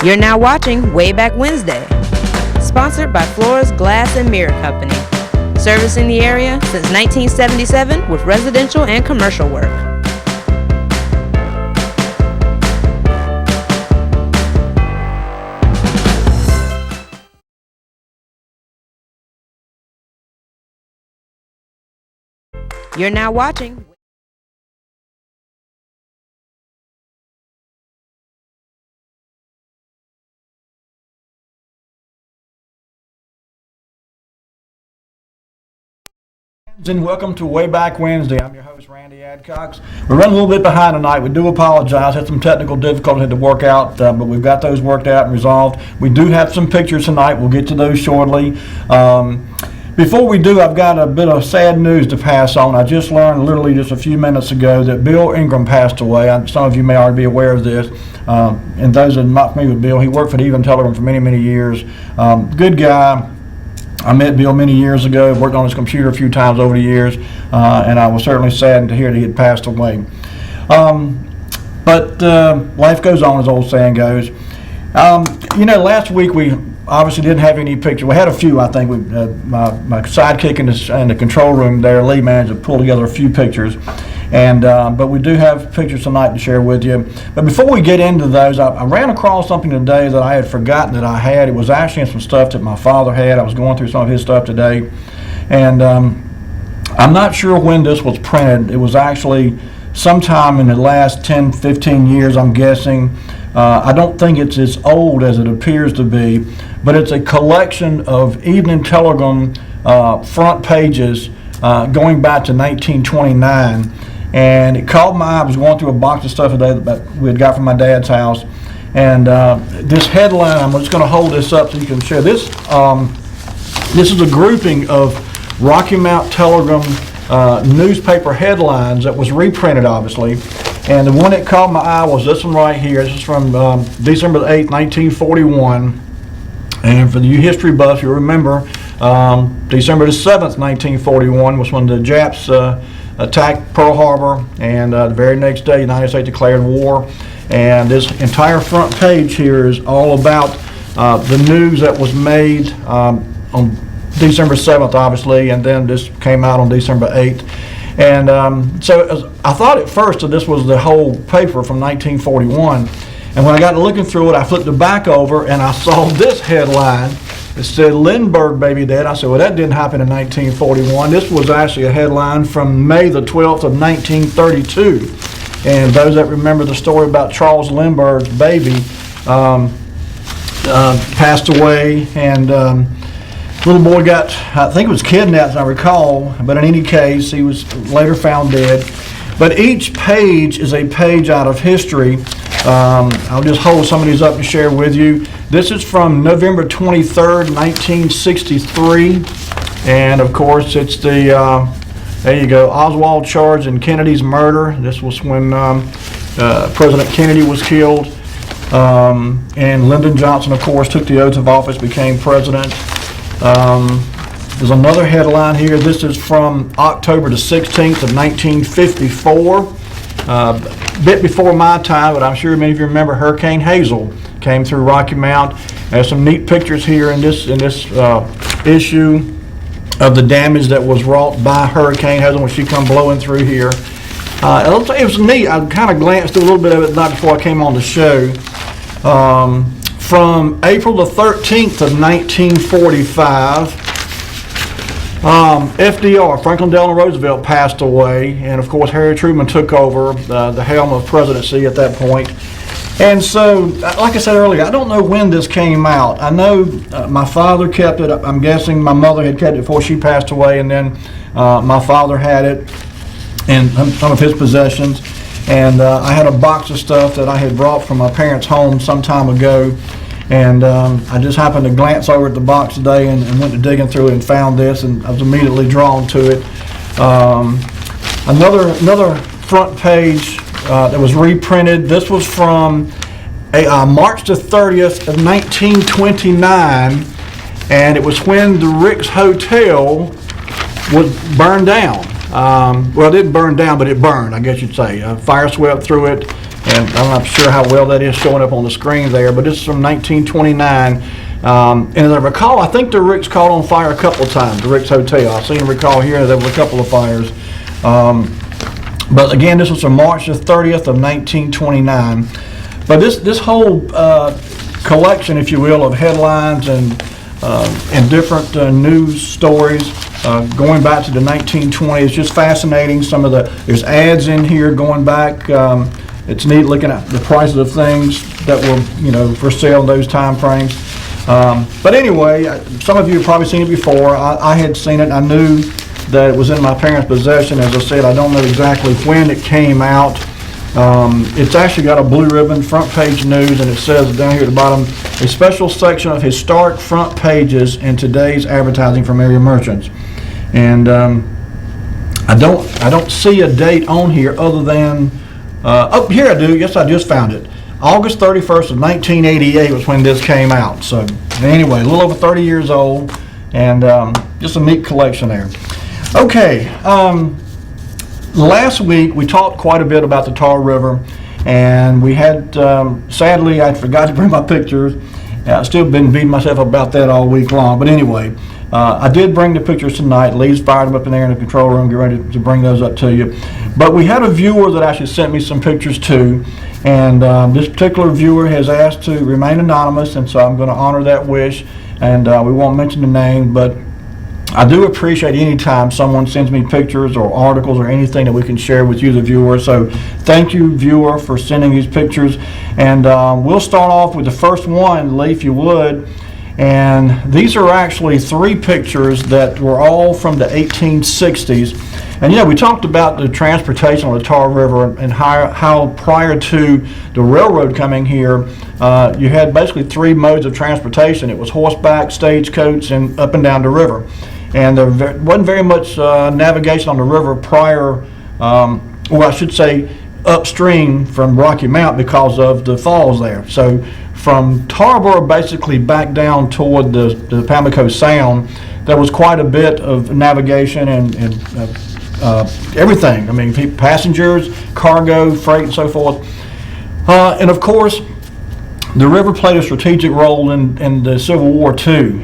You're now watching Wayback Wednesday, sponsored by Floors Glass and Mirror Company, servicing the area since 1977 with residential and commercial work. You're now watching And welcome to Wayback Wednesday. I'm your host, Randy Adcox. We're running a little bit behind tonight. We do apologize. Had some technical difficulties to work out, but we've got those worked out and resolved. We do have some pictures tonight. We'll get to those shortly. Before we do, I've got a bit of sad news to pass on. I just learned literally just a few minutes ago that Bill Ingram passed away. Some of you may already be aware of this. And those that are not familiar with Bill, he worked for the Even Telegram for many, many years. Good guy. I met Bill many years ago, worked on his computer a few times over the years, and I was certainly saddened to hear that he had passed away. But life goes on, as the old saying goes. Last week we obviously didn't have any pictures. We had a few, I think. My sidekick in the control room there, Lee, managed to pull together a few pictures. But we do have pictures tonight to share with you. But before we get into those, I ran across something today that I had forgotten that I had. It was actually some stuff that my father had. I was going through some of his stuff today. And I'm not sure when this was printed. It was actually sometime in the last 10, 15 years, I'm guessing. I don't think it's as old as it appears to be, but it's a collection of Evening Telegram front pages going back to 1929. And it caught my eye. I was going through a box of stuff today that we had got from my dad's house. And this headline, I'm just going to hold this up so you can share this. This is a grouping of Rocky Mount Telegram newspaper headlines that was reprinted, obviously. And the one that caught my eye was this one right here. This is from December the 8th, 1941. And for you history buffs, you'll remember December the 7th, 1941 was when the Japs attacked Pearl Harbor, and the very next day, the United States declared war. And this entire front page here is all about the news that was made on December 7th, obviously, and then this came out on December 8th. And so I thought at first that this was the whole paper from 1941. And when I got to looking through it, I flipped the back over and I saw this headline. It said, Lindbergh baby dead. I said, well, that didn't happen in 1941. This was actually a headline from May the 12th of 1932. And those that remember the story about Charles Lindbergh's baby passed away, and little boy got, I think it was kidnapped, as I recall, but in any case, he was later found dead. But each page is a page out of history. I'll just hold some of these up to share with you. This is from November 23rd, 1963. And of course, it's the, there you go, Oswald charged in Kennedy's murder. This was when President Kennedy was killed. And Lyndon Johnson, of course, took the oath of office, became president. There's another headline here. This is from October the 16th of 1954. A bit before my time, but I'm sure many of you remember Hurricane Hazel came through Rocky Mount. There's some neat pictures here in this issue of the damage that was wrought by Hurricane Hazel when she come blowing through here. It was neat. I kind of glanced through a little bit of it the night before I came on the show. From April the 13th of 1945, FDR, Franklin Delano Roosevelt, passed away, and of course Harry Truman took over the helm of presidency at that point. And so, like I said earlier, I don't know when this came out. I know my father kept it. I'm guessing my mother had kept it before she passed away, and then my father had it and some of his possessions. And I had a box of stuff that I had brought from my parents' home some time ago. And I just happened to glance over at the box today and went to digging through it and found this, and I was immediately drawn to it. Another front page that was reprinted. This was from March the 30th of 1929, and it was when the Rick's Hotel was burned down. Well, it didn't burn down, but it burned, I guess you'd say. Fire swept through it, and I'm not sure how well that is showing up on the screen there, but this is from 1929. And as I recall, I think the Rick's caught on fire a couple of times, the Rick's Hotel. I seem to recall here there were a couple of fires. But again, this was from March the 30th of 1929. But this whole collection, if you will, of headlines and different news stories going back to the 1920s is just fascinating. There's ads in here going back. It's neat looking at the prices of things that were, for sale in those time frames. But anyway, some of you have probably seen it before. I had seen it. I knew that it was in my parents' possession. As I said, I don't know exactly when it came out. It's actually got a blue ribbon front page news, and it says down here at the bottom, a special section of historic front pages in today's advertising from area merchants. And I don't see a date on here other than, oh, here I do. Yes, I just found it. August 31st of 1988 was when this came out. So anyway, a little over 30 years old, and just a neat collection there. Okay, last week we talked quite a bit about the Tar River, and we had, sadly, I forgot to bring my pictures. I've still been beating myself about that all week long, but anyway, I did bring the pictures tonight. Lee's fired them up in there in the control room, get ready to bring those up to you. But we had a viewer that actually sent me some pictures too, and this particular viewer has asked to remain anonymous, and so I'm going to honor that wish, and we won't mention the name, but I do appreciate any time someone sends me pictures or articles or anything that we can share with you, the viewer. So thank you, viewer, for sending these pictures. And we'll start off with the first one, Lee, if you would. And these are actually 3 pictures that were all from the 1860s. And we talked about the transportation on the Tar River and how prior to the railroad coming here, you had basically 3 modes of transportation. It was horseback, stagecoach, and up and down the river. And there wasn't very much navigation on the river prior, I should say upstream from Rocky Mount because of the falls there. So from Tarboro basically back down toward the Pamlico Sound, there was quite a bit of navigation and everything. I mean, passengers, cargo, freight, and so forth. And of course, the river played a strategic role in the Civil War too.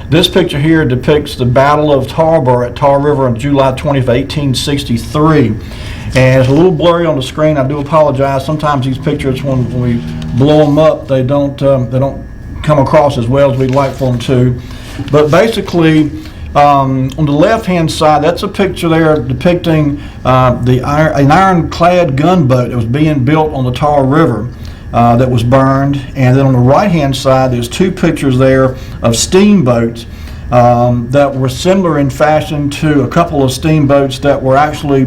This picture here depicts the Battle of Tarboro at Tar River on July 20th, 1863. And it's a little blurry on the screen. I do apologize. Sometimes these pictures, when we blow them up, they don't come across as well as we'd like for them to. But basically, on the left-hand side, that's a picture there depicting an ironclad gunboat that was being built on the Tar River. That was burned, and then on the right-hand side, there's 2 pictures there of steamboats that were similar in fashion to a couple of steamboats that were actually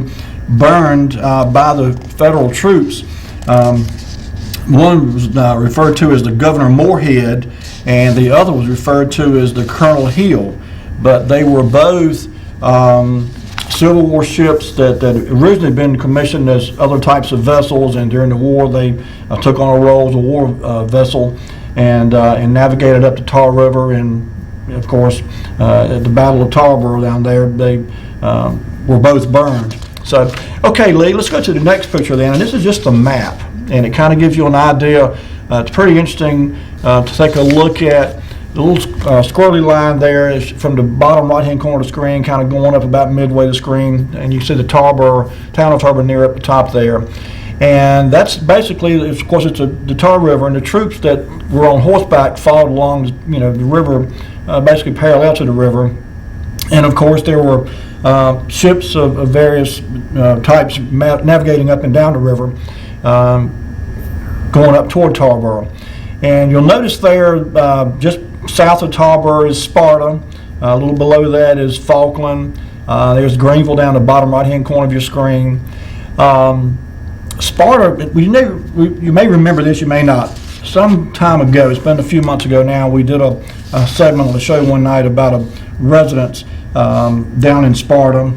burned by the federal troops. One was referred to as the Governor Moorhead, and the other was referred to as the Colonel Hill. But they were both Civil War ships that originally been commissioned as other types of vessels, and during the war they took on a role as a war vessel and navigated up the Tar River. And of course, at the Battle of Tarboro down there, they were both burned. So, okay, Lee, let's go to the next picture then. And this is just a map, and it kind of gives you an idea. It's pretty interesting to take a look at. The little squirrely line there is from the bottom right-hand corner of the screen, kind of going up about midway the screen, and you see the town of Tarboro near up the top there. And that's basically, of course, it's the Tar River, and the troops that were on horseback followed along, the river, basically parallel to the river. And of course, there were ships of various types navigating up and down the river, going up toward Tarboro. And you'll notice there, just south of Tarboro is Sparta. A little below that is Falkland. There's Greenville down the bottom right-hand corner of your screen. Sparta, you may remember this, you may not. Some time ago, it's been a few months ago now, we did a segment on the show one night about a residence down in Sparta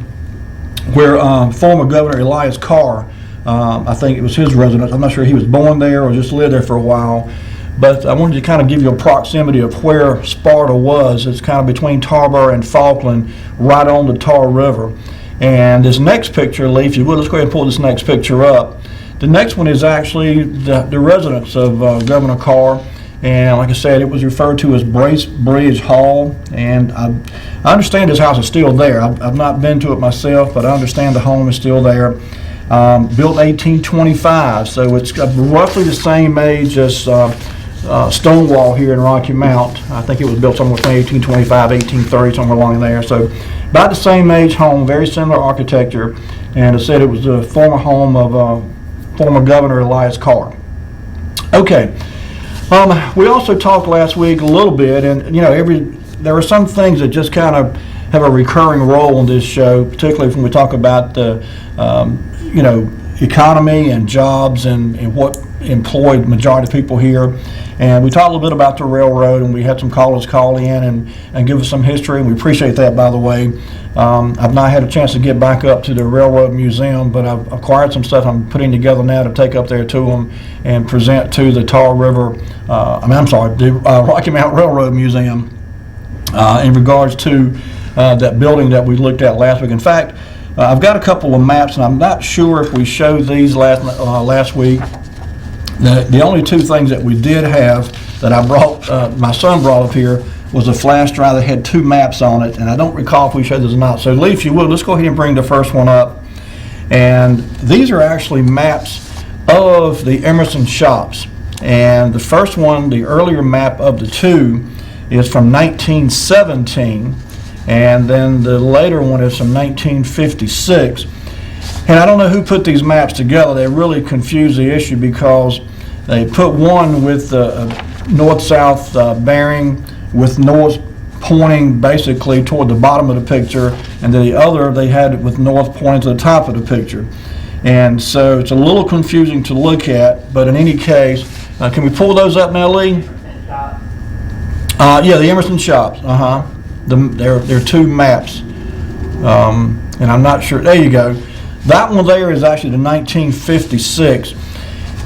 where former Governor Elias Carr, I think it was his residence. I'm not sure he was born there or just lived there for a while. But I wanted to kind of give you a proximity of where Sparta was. It's kind of between Tarboro and Falkland, right on the Tar River. And this next picture, Lee, if you would, let's go ahead and pull this next picture up. The next one is actually the residence of Governor Carr. And like I said, it was referred to as Bracebridge Hall. And I understand this house is still there. I've not been to it myself, but I understand the home is still there. Built 1825, so it's roughly the same age as Stonewall here in Rocky Mount. I think it was built somewhere between 1825, 1830, somewhere along there. So about the same age home, very similar architecture. And it said it was the former home of former Governor Elias Carr. Okay. We also talked last week a little bit, and there are some things that just kind of have a recurring role in this show, particularly when we talk about the economy and jobs and what employed majority of people here. And we talked a little bit about the railroad, and we had some callers call in and give us some history, and we appreciate that, by the way. I've not had a chance to get back up to the Railroad Museum, but I've acquired some stuff I'm putting together now to take up there to them and present to the the Rocky Mountain Railroad Museum in regards to that building that we looked at last week. In fact, I've got a couple of maps, and I'm not sure if we showed these last week. The only two things that we did have that I brought, my son brought up here, was a flash drive that had two maps on it, and I don't recall if we showed this or not. So Lee, if you would, let's go ahead and bring the first one up. And these are actually maps of the Emerson shops. And the first one, the earlier map of the two, is from 1917, and then the later one is from 1956. And I don't know who put these maps together. They really confuse the issue because they put one with north-south bearing, with north pointing basically toward the bottom of the picture, and then the other they had it with north pointing to the top of the picture. And so it's a little confusing to look at, but in any case, can we pull those up now, Lee? Yeah, the Emerson shops. They're two maps, and I'm not sure. There you go. That one there is actually the 1956.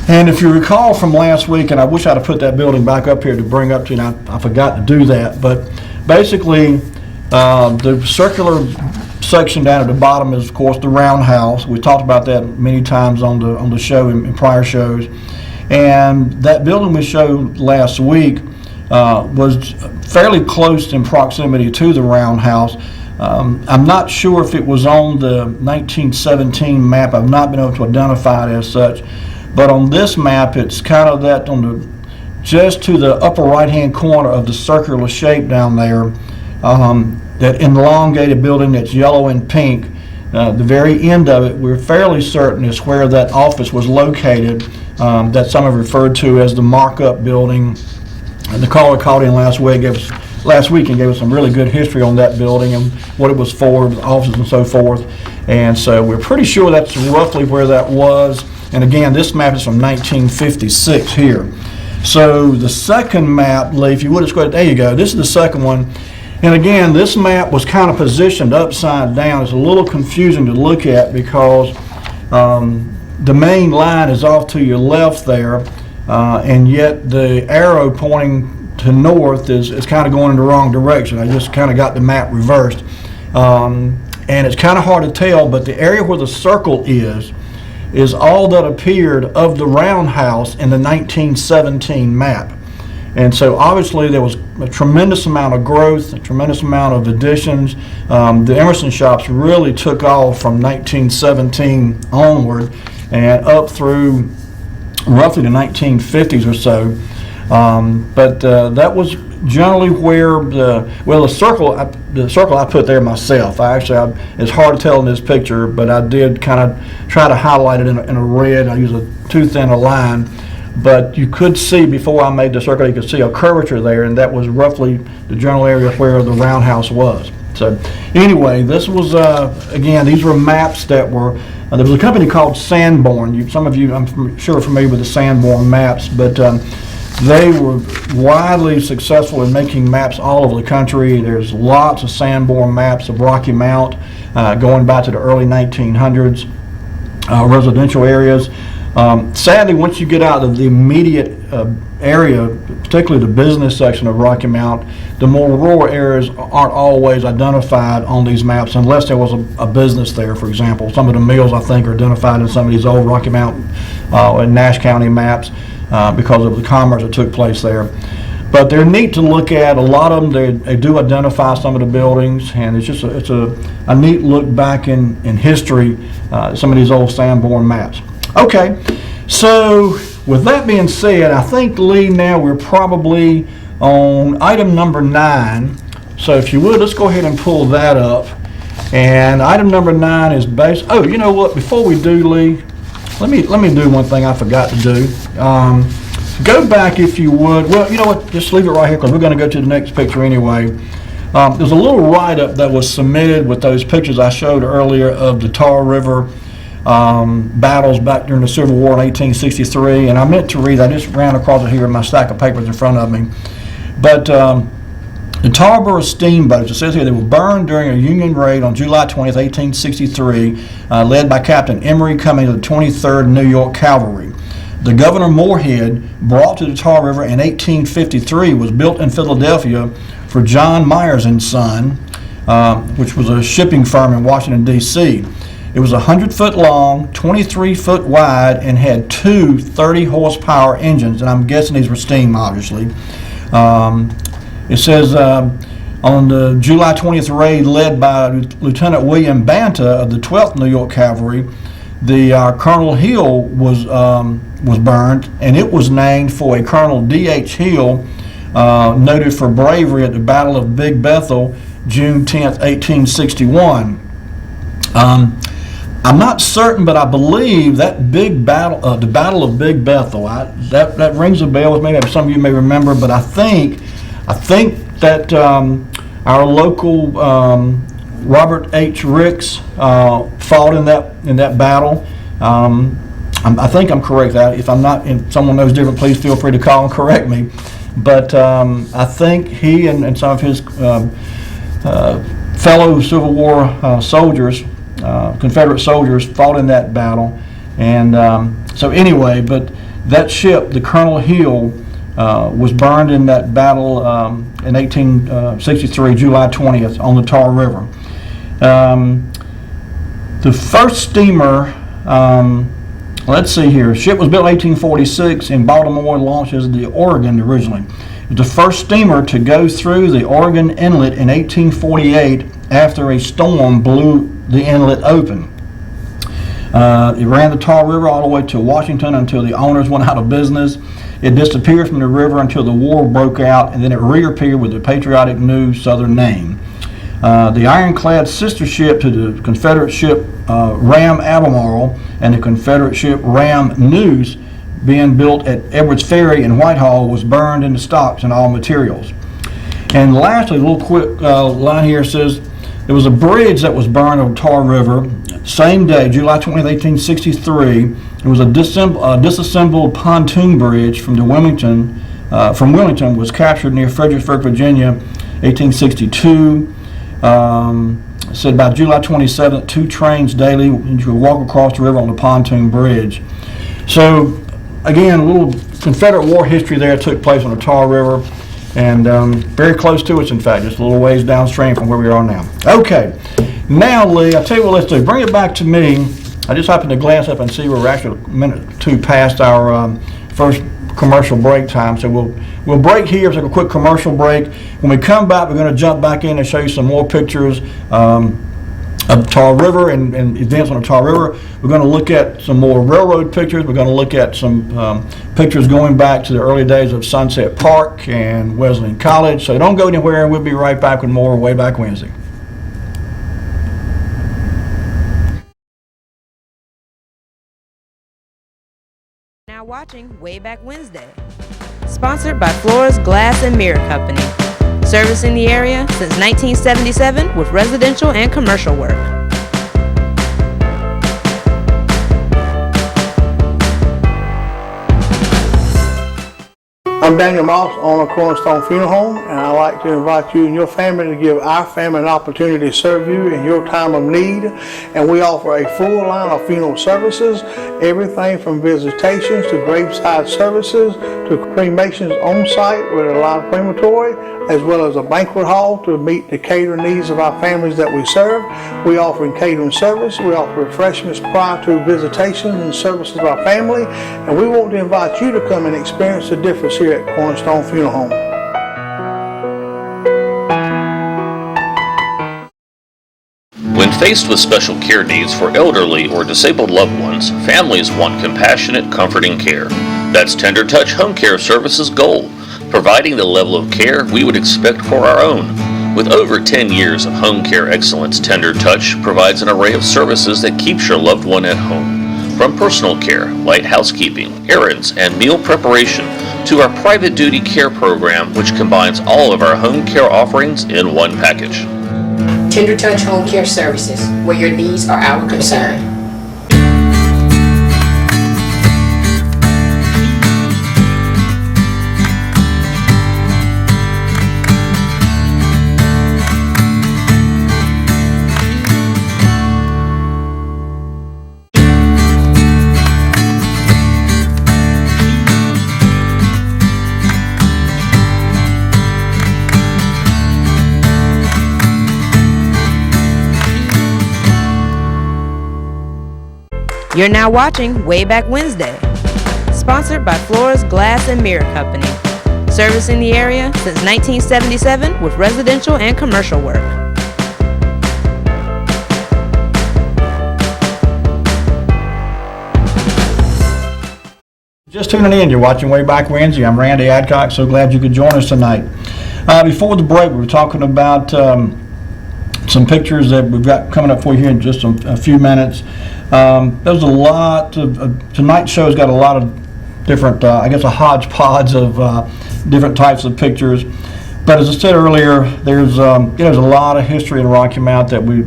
And if you recall from last week, and I wish I'd have put that building back up here to bring up to you, and I forgot to do that, but basically the circular section down at the bottom is, of course, the roundhouse. We talked about that many times on the show in prior shows. And that building we showed last week was fairly close in proximity to the roundhouse. I'm not sure if it was on the 1917 map. I've not been able to identify it as such. But on this map, it's kind of that just to the upper right-hand corner of the circular shape down there, that elongated building that's yellow and pink. The very end of it, we're fairly certain is where that office was located. That some have referred to as the markup building. And the caller called in last week and gave us some really good history on that building and what it was for, the offices and so forth. And so we're pretty sure that's roughly where that was. And again, this map is from 1956 here. So the second map, Lee, if you would have squared, there you go. This is the second one. And again, this map was kind of positioned upside down. It's a little confusing to look at because the main line is off to your left there, and yet the arrow pointing to north is kind of going in the wrong direction. I just kind of got the map reversed. And it's kind of hard to tell, but the area where the circle is all that appeared of the roundhouse in the 1917 map. And so obviously there was a tremendous amount of growth, a tremendous amount of additions. The Emerson shops really took off from 1917 onward and up through roughly the 1950s or so. But that was generally where the circle I put there myself. It's hard to tell in this picture, but I did kind of try to highlight it in a red. I use a too thin a line, but you could see before I made the circle, you could see a curvature there, and that was roughly the general area where the roundhouse was. So anyway, this was again, these were maps that were. There was a company called Sanborn. Some of you, I'm sure, are familiar with the Sanborn maps, but they were widely successful in making maps all over the country. There's lots of Sanborn maps of Rocky Mount going back to the early 1900s, residential areas. Sadly, once you get out of the immediate area, particularly the business section of Rocky Mount, the more rural areas aren't always identified on these maps unless there was a business there, for example. Some of the mills, I think, are identified in some of these old Rocky Mount and Nash County maps because of the commerce that took place there. But they're neat to look at. A lot of them, they do identify some of the buildings, and it's just it's a neat look back in history, some of these old Sanborn maps. Okay, so with that being said, I think, Lee, now we're probably on item number 9. So if you would, let's go ahead and pull that up. And item number 9 is based, oh, you know what, before we do, Lee, let me do one thing I forgot to do. Go back if you would. Well, you know what, just leave it right here because we're going to go to the next picture anyway. There's a little write-up that was submitted with those pictures I showed earlier of the Tar River battles back during the Civil War in 1863, and I meant to read, I just ran across it here in my stack of papers in front of me. But the Tarboro steamboats, it says here, they were burned during a Union raid on July 20th, 1863, led by Captain Emory Cummings of the 23rd New York Cavalry. The Governor Moorhead, brought to the Tar River in 1853, was built in Philadelphia for John Myers and Son, which was a shipping firm in Washington, D.C. It was 100-foot long, 23-foot wide, and had two 30-horsepower engines, and I'm guessing these were steam, obviously. It says on the July 20th raid led by Lieutenant William Banta of the 12th New York Cavalry, the Colonel Hill was burned, and it was named for a Colonel D.H. Hill, noted for bravery at the Battle of Big Bethel, June 10th, 1861. I'm not certain, but I believe that big battle, the Battle of Big Bethel, that rings a bell with me. Maybe some of you may remember, but I think that our local Robert H. Ricks fought in that battle. I think I'm correct. If I'm not, if someone knows different, please feel free to call and correct me. But I think he and some of his fellow Civil War soldiers, Confederate soldiers, fought in that battle. And so anyway, but that ship, the Colonel Hill, was burned in that battle in 1863, July 20th, on the Tar River. The first steamer, let's see here, ship was built in 1846 in Baltimore, launched as the Oregon originally. It was the first steamer to go through the Oregon Inlet in 1848 after a storm blew the inlet open. It ran the Tar River all the way to Washington until the owners went out of business. It disappeared from the river until the war broke out, and then it reappeared with the patriotic new Southern name. The ironclad sister ship to the Confederate ship Ram Albemarle and the Confederate ship Ram Neuse, being built at Edwards Ferry in Whitehall, was burned into stocks and all materials. And lastly, a little quick line here says, there was a bridge that was burned on Tar River, same day, July 20, 1863. It was a disassembled pontoon bridge from Wilmington, was captured near Fredericksburg, Virginia, 1862. Said by July 27th, 2 trains daily, and you could walk across the river on the pontoon bridge. So, again, a little Confederate war history there took place on the Tar River, and very close to us, in fact, just a little ways downstream from where we are now. Okay, now, Lee, I'll tell you what let's do. Bring it back to me. I just happened to glance up and see we're actually a minute or two past our first commercial break time. So we'll break here, take a quick commercial break. When we come back, we're going to jump back in and show you some more pictures of Tar River and events on the Tar River. We're going to look at some more railroad pictures. We're going to look at some pictures going back to the early days of Sunset Park and Wesleyan College. So don't go anywhere. We'll be right back with more Wayback Wednesday. Now watching Wayback Wednesday, sponsored by Flores Glass and Mirror Company, servicing the area since 1977 with residential and commercial work. I'm Daniel Moss, owner of Cornerstone Funeral Home, and I'd like to invite you and your family to give our family an opportunity to serve you in your time of need. And we offer a full line of funeral services, everything from visitations to graveside services to cremations on site with a live crematory, as well as a banquet hall to meet the catering needs of our families that we serve. We offer catering service, we offer refreshments prior to visitations and services of our family, and we want to invite you to come and experience the difference here at Cornerstone Funeral Home. When faced with special care needs for elderly or disabled loved ones, families want compassionate, comforting care. That's Tender Touch Home Care Services' goal, providing the level of care we would expect for our own. With over 10 years of home care excellence, Tender Touch provides an array of services that keeps your loved one at home. From personal care, light housekeeping, errands, and meal preparation, to our private duty care program, which combines all of our home care offerings in one package. Tender Touch Home Care Services, where your needs are our concern. You're now watching Wayback Wednesday, sponsored by Flores Glass and Mirror Company, servicing the area since 1977 with residential and commercial work. Just tuning in, you're watching Wayback Wednesday. I'm Randy Adcock, so glad you could join us tonight. Before the break, we were talking about some pictures that we've got coming up for you here in just a few minutes. There's a lot of tonight's show's got a lot of different, I guess, a hodgepodge of different types of pictures. But as I said earlier, there's a lot of history in Rocky Mount that we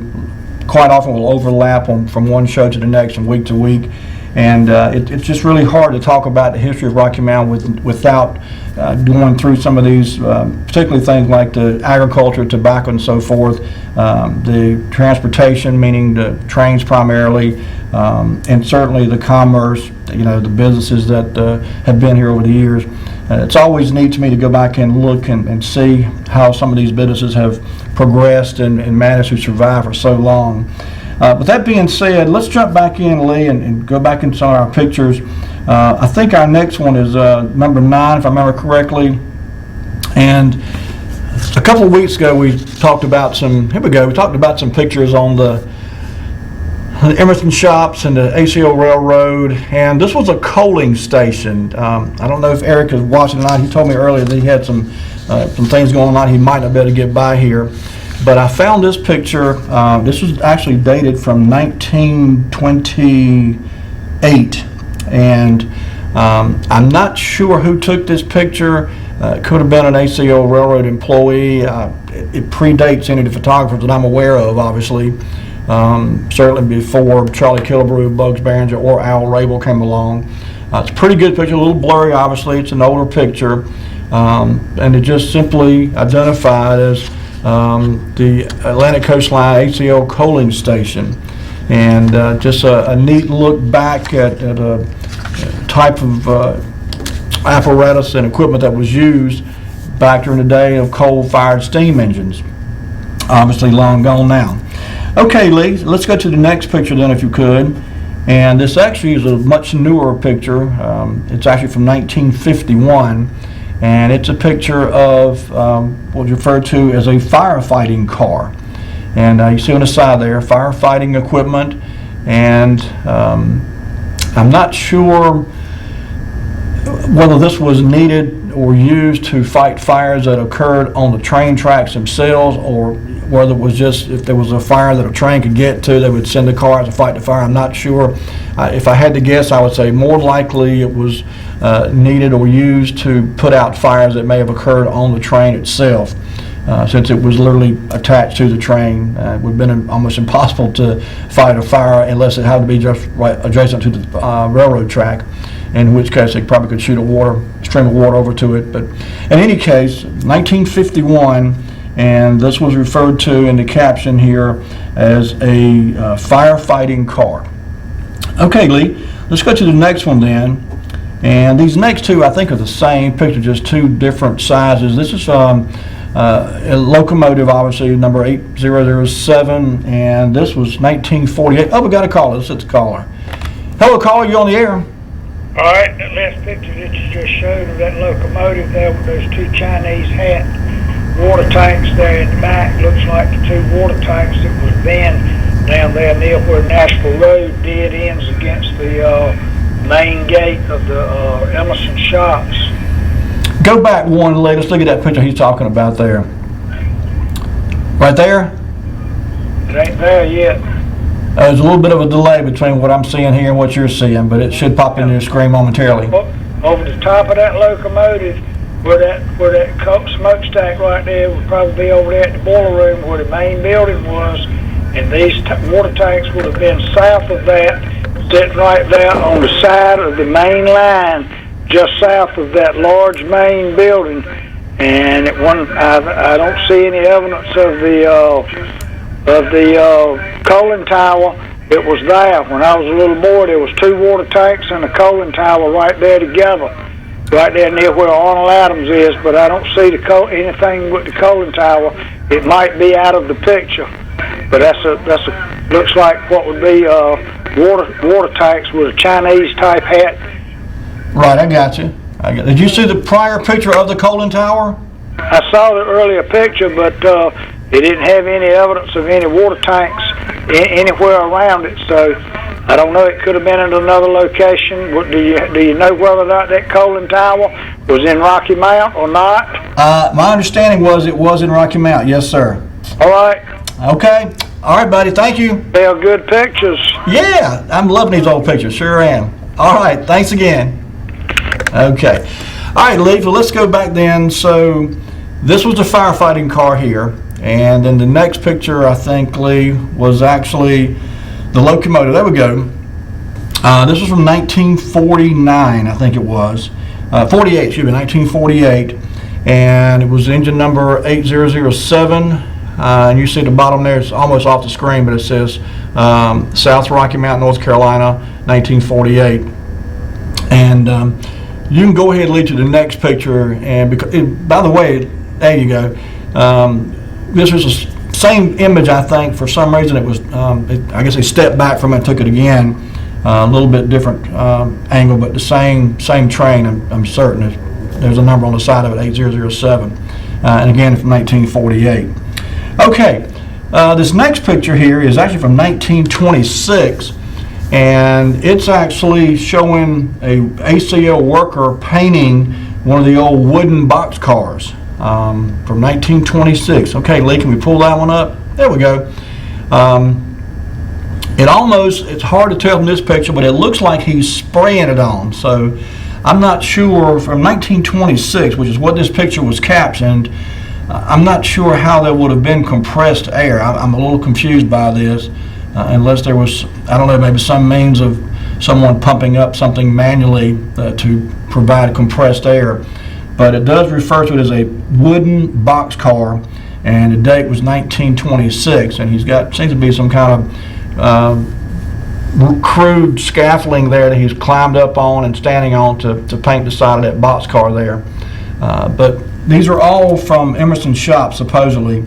quite often will overlap from one show to the next and week to week. And it's just really hard to talk about the history of Rocky Mount without going through some of these, particularly things like the agriculture, tobacco, and so forth, the transportation, meaning the trains primarily, and certainly the commerce, the businesses that have been here over the years. It's always neat to me to go back and look and see how some of these businesses have progressed and managed to survive for so long. With that being said, let's jump back in, Lee, and go back into some of our pictures. I think our next one is number 9, if I remember correctly. And a couple of weeks ago, we talked about some pictures on the Emerson shops and the ACO Railroad. And this was a coaling station. I don't know if Eric is watching tonight. He told me earlier that he had some things going on. He might not be able to get by here. But I found this picture. This was actually dated from 1928, and I'm not sure who took this picture. It could have been an ACO Railroad employee. It predates any of the photographers that I'm aware of, obviously. Certainly before Charlie Killebrew, Bugs Barringer, or Al Rabel came along. It's a pretty good picture, a little blurry, obviously. It's an older picture, and it just simply identified as the Atlantic Coastline ACO coaling station, and just a neat look back at a type of apparatus and equipment that was used back during the day of coal-fired steam engines. Obviously long gone now. Okay, Lee, let's go to the next picture then, if you could. And this actually is a much newer picture. It's actually from 1951. And it's a picture of what's referred to as a firefighting car. And you see on the side there, firefighting equipment. And I'm not sure whether this was needed or used to fight fires that occurred on the train tracks themselves, or whether it was just if there was a fire that a train could get to, they would send the cars to fight the fire. I'm not sure. If I had to guess, I would say more likely it was needed or used to put out fires that may have occurred on the train itself. Since it was literally attached to the train, it would have been almost impossible to fight a fire unless it had to be just right adjacent to the railroad track, in which case they probably could shoot a water stream of water over to it. But in any case, 1951, and this was referred to in the caption here as a firefighting car. Okay, Lee, let's go to the next one then. And these next two, I think, are the same picture, just two different sizes. This is a locomotive, obviously, number 8007, and this was 1948. Oh, we got a caller. Let's hit the caller. Hello, caller. You on the air? All right, that last picture that you just showed of that locomotive there with those two Chinese hat water tanks there in the back, looks like the two water tanks that was then down there near where Nashville Road dead ends against the main gate of the Emerson Shops. Go back one, Lee. Let's look at that picture he's talking about there. Right there? It ain't there yet. There's a little bit of a delay between what I'm seeing here and what you're seeing, but it should pop into your screen momentarily. Over the top of that locomotive, where that smokestack right there would probably be over there at the boiler room where the main building was, and these water tanks would have been south of that, sitting right there on the side of the main line, just south of that large main building. And I don't see any evidence of the coaling tower. It was there when I was a little boy. There was two water tanks and a coaling tower right there together, right there near where Arnold Adams is. But I don't see anything with the coaling tower. It might be out of the picture, but looks like what would be water tanks with a Chinese type hat. Right, I got you. Did you see the prior picture of the coaling tower? I saw the earlier picture, but it didn't have any evidence of any water tanks anywhere around it. So I don't know. It could have been in another location. Do you know whether or not that coaling tower was in Rocky Mount or not? My understanding was it was in Rocky Mount. Yes, sir. All right. Okay. All right, buddy. Thank you. They are good pictures. Yeah, I'm loving these old pictures. Sure am. All right. Thanks again. Okay. All right, Lee. So let's go back then. So this was the firefighting car here. And then the next picture, I think, Lee, was actually the locomotive. There we go. This was from 1949, I think it was. 1948. And it was engine number 8007. And you see the bottom there, it's almost off the screen, but it says South Rocky Mount, North Carolina, 1948. And you can go ahead and lead to the next picture. And by the way, there you go. This was the same image, I think. For some reason, it was. I guess they stepped back from it and took it again. A little bit different angle, but the same train. I'm certain. There's a number on the side of it, 8007, and again from 1948. Okay, this next picture here is actually from 1926, and it's actually showing a ACL worker painting one of the old wooden box cars. From 1926. Okay, Lee, can we pull that one up? There we go. It's hard to tell from this picture, but it looks like he's spraying it on. So I'm not sure, from 1926, which is what this picture was captioned, I'm not sure how there would have been compressed air. I'm a little confused by this, unless there was, I don't know, maybe some means of someone pumping up something manually to provide compressed air. But it does refer to it as a wooden box car, and the date was 1926, and seems to be some kind of crude scaffolding there that he's climbed up on and standing on to paint the side of that box car there. But these are all from Emerson Shops, supposedly,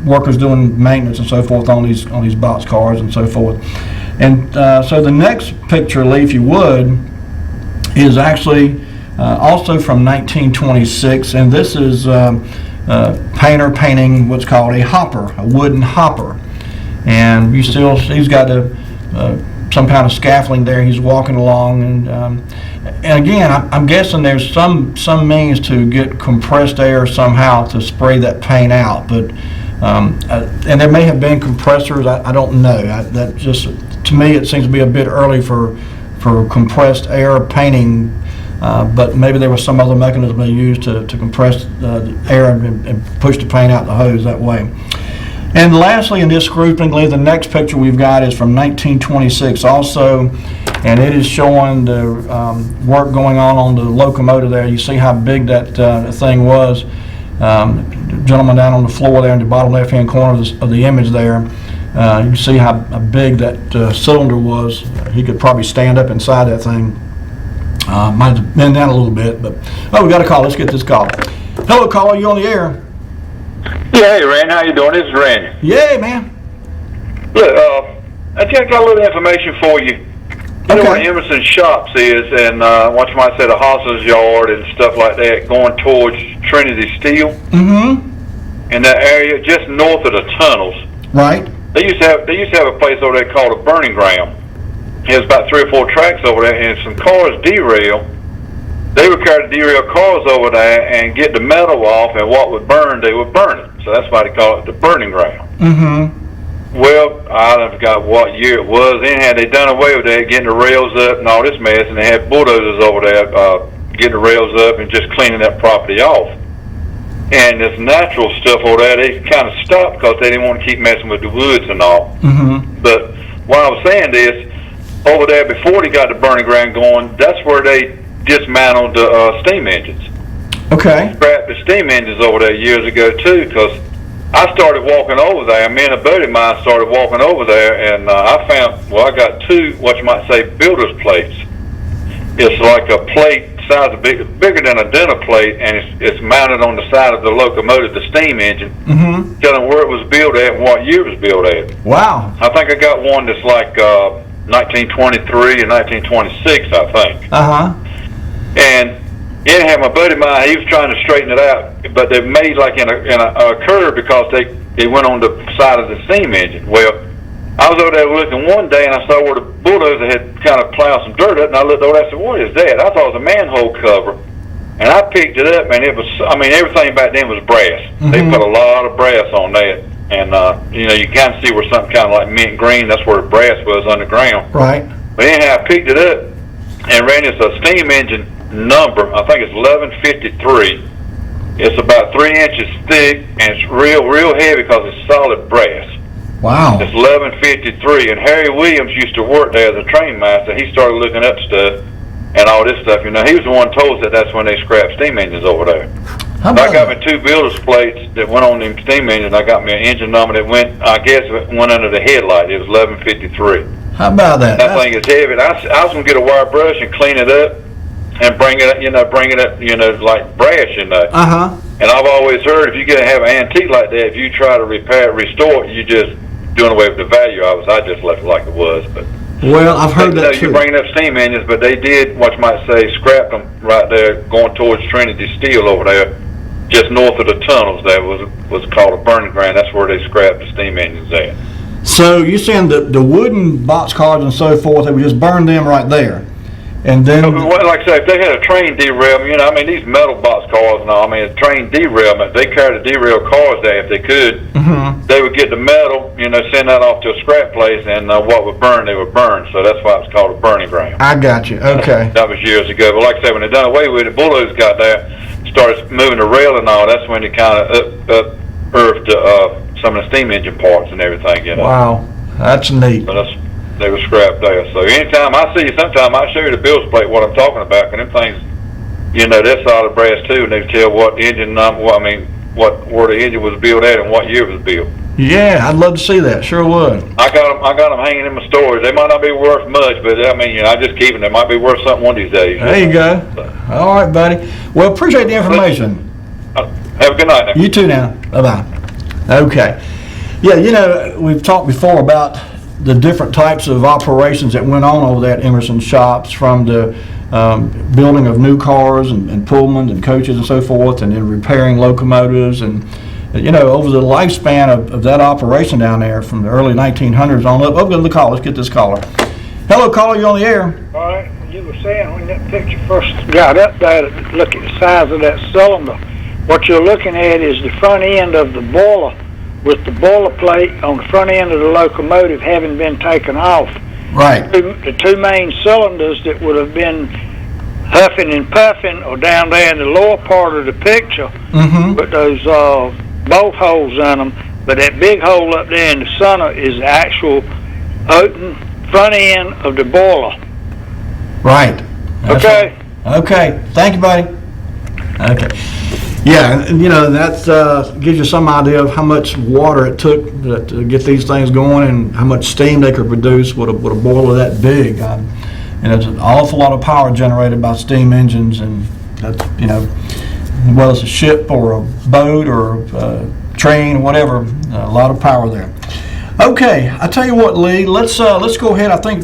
workers doing maintenance and so forth on these box cars and so forth. And so the next picture, Lee, if you would, is actually also from 1926, and this is painter painting what's called a hopper, a wooden hopper. And he's got some kind of scaffolding there. He's walking along, and again, I'm guessing there's some means to get compressed air somehow to spray that paint out. But and there may have been compressors. I don't know. That just, to me, it seems to be a bit early for compressed air painting. But maybe there was some other mechanism they used to compress the air and push the paint out the hose that way. And lastly, in this grouping, the next picture we've got is from 1926 also. and it is showing the work going on the locomotive there. You see how big that thing was. Gentleman down on the floor there in the bottom left-hand corner of the image there. You can see how big that cylinder was. He could probably stand up inside that thing. Might have been down a little bit, but we got a call. Let's get this call. Hello, caller. You on the air? Yeah, hey, Randy. How you doing? This is Randy. Yeah, man. Look, I think I got a little information for you. You know where Emerson Shops is, and what you might say the Hoss's Yard and stuff like that, going towards Trinity Steel. Mm-hmm. In that area, just north of the tunnels. Right. They used to have a place over there called a burning ground. There's about 3 or 4 tracks over there, and some cars derail. They would carry the derailed cars over there and get the metal off, and what would burn, they would burn it. So that's why they call it the burning ground. Mm-hmm. Well, I forgot what year it was. Anyhow, they done away with that, getting the rails up and all this mess, and they had bulldozers over there getting the rails up and just cleaning that property off. And this natural stuff over there, they kind of stopped because they didn't want to keep messing with the woods and all. Mm-hmm. But what I was saying is, over there before they got the burning ground going, that's where they dismantled the steam engines. Okay. Scrapped the steam engines over there years ago too, because I started walking over there. Me and a buddy of mine started walking over there, and I found, I got 2, what you might say, builder's plates. It's like a plate size bigger than a dinner plate, and it's mounted on the side of the locomotive, the steam engine, Mm-hmm. telling where it was built at and what year it was built at. Wow. I think I got one that's like 1923 and 1926, I think. Uh-huh. And anyhow, my buddy of mine, he was trying to straighten it out, but they made like in a curve because they went on the side of the steam engine. Well, I was over there looking one day, and I saw where the bulldozer had kind of plowed some dirt up, and I looked over there and I said, what is that? I thought it was a manhole cover. And I picked it up, and it was, everything back then was brass. Mm-hmm. They put a lot of brass on that. And, you kind of see where something kind of like mint green, that's where the brass was underground. Right. But anyhow, I picked it up and ran this a steam engine number. I think it's 1153. It's about 3 inches thick, and it's real heavy because it's solid brass. Wow. It's 1153, and Harry Williams used to work there as a train master. He started looking up stuff and all this stuff. He was the one who told us that that's when they scrapped steam engines over there. How I about got that? me 2 builder's plates that went on them steam engines. I got me an engine number that went under the headlight. It was 1153. How about that? That thing is heavy. I was gonna get a wire brush and clean it up and bring it up, like brass, Uh-huh. And I've always heard if you have an antique like that, if you try to repair it, restore it, you just doing away with the value of it. I just left it like it was. But Well, I've heard that you're too. bringing up steam engines, but they did, what you might say, scrap them right there, going towards Trinity Steel over there, just north of the tunnels. That was called a burning ground. That's where they scrapped the steam engines at. So you're saying the wooden boxcars and so forth, they would just burn them right there, and then Well, like I say, if they had a train derailment, these metal box cars and all, a train derailment, they carry the derailed cars there if they could. Mhm. They would get the metal, send that off to a scrap place, and what would burn, they would burn. So that's why it's called a burning ground. I got you. Okay. That was years ago. But like I said, when they done away with it, bulldozers got there, started moving the rail and all. That's when they kind of unearthed some of the steam engine parts and everything. Wow, that's neat. So they were scrapped there. So anytime I see you, sometime I show you the bills plate what I'm talking about. And them things, they're solid brass too, and they tell what engine number, where the engine was built at and what year it was built. Yeah, I'd love to see that. Sure would. I got them hanging in my storage. They might not be worth much, but I just keep them. They might be worth something one of these days. There you go. All right, buddy. Well, appreciate the information. Have a good night now. You too now. Bye-bye. Okay. Yeah, we've talked before about the different types of operations that went on over there at Emerson Shops, from the building of new cars and Pullmans and coaches and so forth, and then repairing locomotives. And, over the lifespan of that operation down there from the early 1900s on up. Oh, go to the call. Let's get this caller. Hello, caller. You're on the air. All right, you were saying when that picture first got up there, look at the size of that cylinder. What you're looking at is the front end of the boiler, with the boiler plate on the front end of the locomotive having been taken off. Right. The 2 main cylinders that would have been huffing and puffing are down there in the lower part of the picture, Mm-hmm. with those both holes in them. But that big hole up there in the center is the actual open front end of the boiler. Right. That's Okay. right. Okay. Thank you, buddy. Okay. Yeah, and that gives you some idea of how much water it took to get these things going and how much steam they could produce with a boiler that big. And it's an awful lot of power generated by steam engines, and that's, whether it's a ship or a boat or a train, whatever, a lot of power there. Okay, I tell you what, Lee, let's go ahead. I think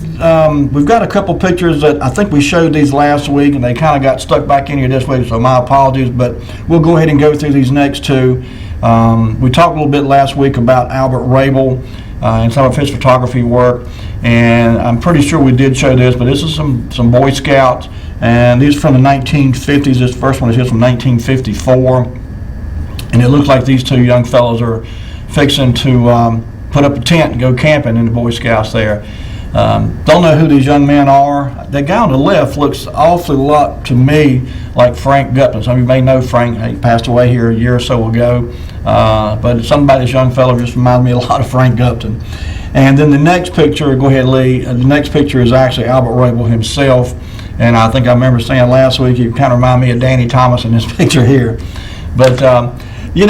we've got a couple pictures that I think we showed these last week, and they kind of got stuck back in here this week, so my apologies, but we'll go ahead and go through these next two. We talked a little bit last week about Albert Rabel and some of his photography work, and I'm pretty sure we did show this, but this is some Boy Scouts, and these are from the 1950s. This first one is here from 1954, and it looks like these two young fellows are fixing to put up a tent and go camping in the Boy Scouts there. Don't know who these young men are. The guy on the left looks awfully lot to me like Frank Gutman. Some of you may know Frank. He passed away here a year or so ago. But somebody, this young fellow just reminds me a lot of Frank Gutman. And then the next picture, go ahead, Lee. The next picture is actually Albert Rabel himself. And I think I remember saying last week, he kind of reminded me of Danny Thomas in this picture here. But he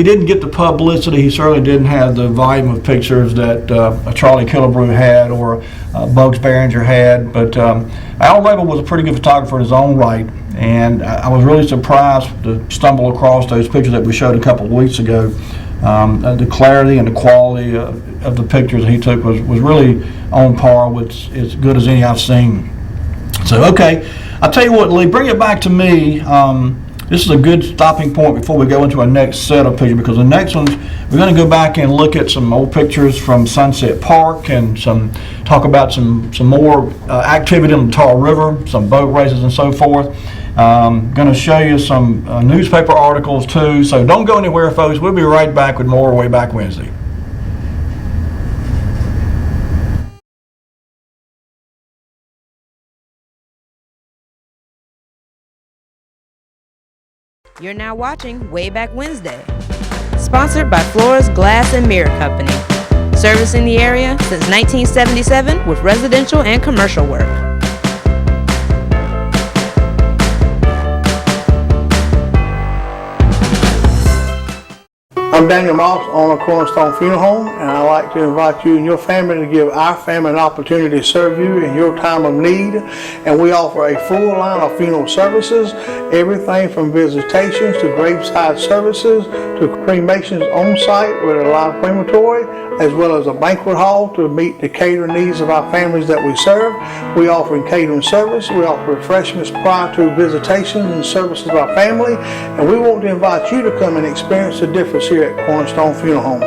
didn't get the publicity. He certainly didn't have the volume of pictures that Charlie Killebrew had or Bugs Behringer had. But Al Rabel was a pretty good photographer in his own right. And I was really surprised to stumble across those pictures that we showed a couple of weeks ago. The clarity and the quality of the pictures he took was really on par with as good as any I've seen. So, okay, I'll tell you what, Lee, bring it back to me. This is a good stopping point before we go into our next set of pictures, because the next ones, we're going to go back and look at some old pictures from Sunset Park and talk about some more activity in the Tar River, some boat races and so forth. Going to show you some newspaper articles too, so don't go anywhere, folks. We'll be right back with more Wayback Wednesday. You're now watching Wayback Wednesday, sponsored by Flores Glass and Mirror Company, servicing the area since 1977 with residential and commercial work. I'm Daniel Moss, owner of Cornerstone Funeral Home, and I'd like to invite you and your family to give our family an opportunity to serve you in your time of need. And we offer a full line of funeral services, everything from visitations to graveside services to cremations on site with a live crematory, as well as a banquet hall to meet the catering needs of our families that we serve. We offer catering service, we offer refreshments prior to visitations and services of our family, and we want to invite you to come and experience the difference here at Cornerstone Funeral Home.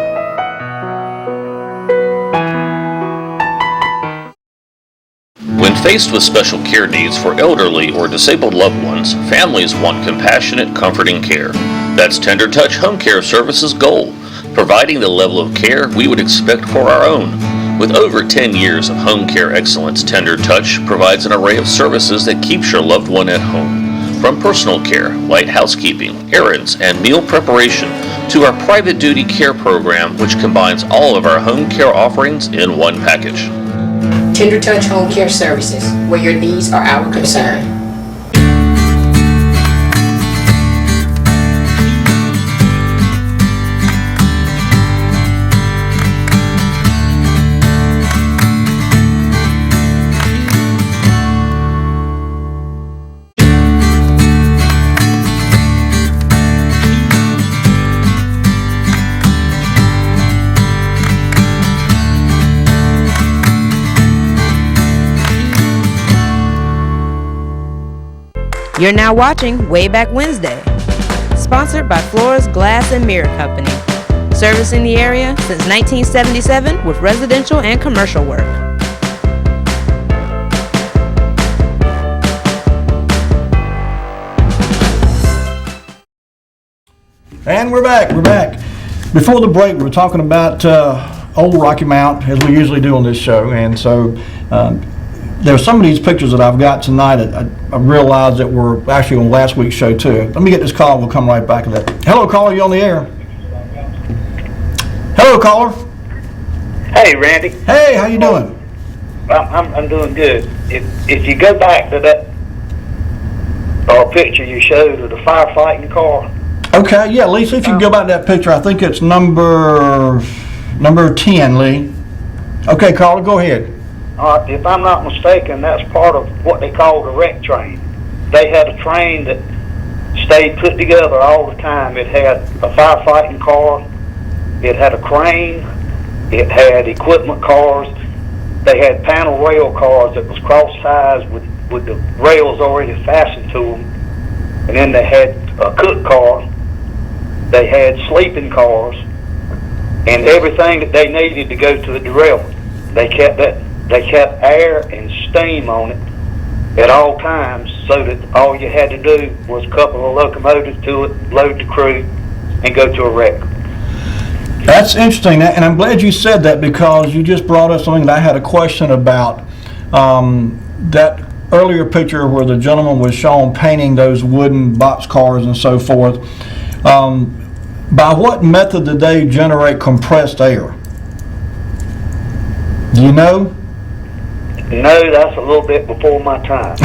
When faced with special care needs for elderly or disabled loved ones, families want compassionate, comforting care. That's Tender Touch Home Care Services' goal, providing the level of care we would expect for our own. With over 10 years of home care excellence, Tender Touch provides an array of services that keeps your loved one at home. From personal care, light housekeeping, errands, and meal preparation, to our private duty care program, which combines all of our home care offerings in one package. Tender Touch Home Care Services, where your needs are our concern. You're now watching Wayback Wednesday, sponsored by Flores Glass and Mirror Company, servicing the area since 1977 with residential and commercial work. And we're back. Before the break, we were talking about old Rocky Mount, as we usually do on this show, and so there are some of these pictures that I've got tonight that I realized that were actually on last week's show too. Let me get this call, we'll come right back to that. Hello, caller, you on the air? Hello, caller. Hey, Randy. Hey, how you doing? I'm doing good. If you go back to that picture you showed of the firefighting car. Okay, yeah, Lee, see if you can go back to that picture. I think it's number 10, Lee. Okay, Carla, go ahead. If I'm not mistaken, that's part of what they call the wreck train. They had a train that stayed put together all the time. It had a firefighting car, it had a crane, it had equipment cars, they had panel rail cars that was cross-ties with the rails already fastened to them, and then they had a cook car, they had sleeping cars, and everything that they needed to go to the derailment. They kept air and steam on it at all times, so that all you had to do was couple a locomotive to it, load the crew, and go to a wreck. That's interesting, and I'm glad you said that, because you just brought up something that I had a question about. That earlier picture where the gentleman was shown painting those wooden box cars and so forth. By what method did they generate compressed air? Do you know? No, that's a little bit before my time.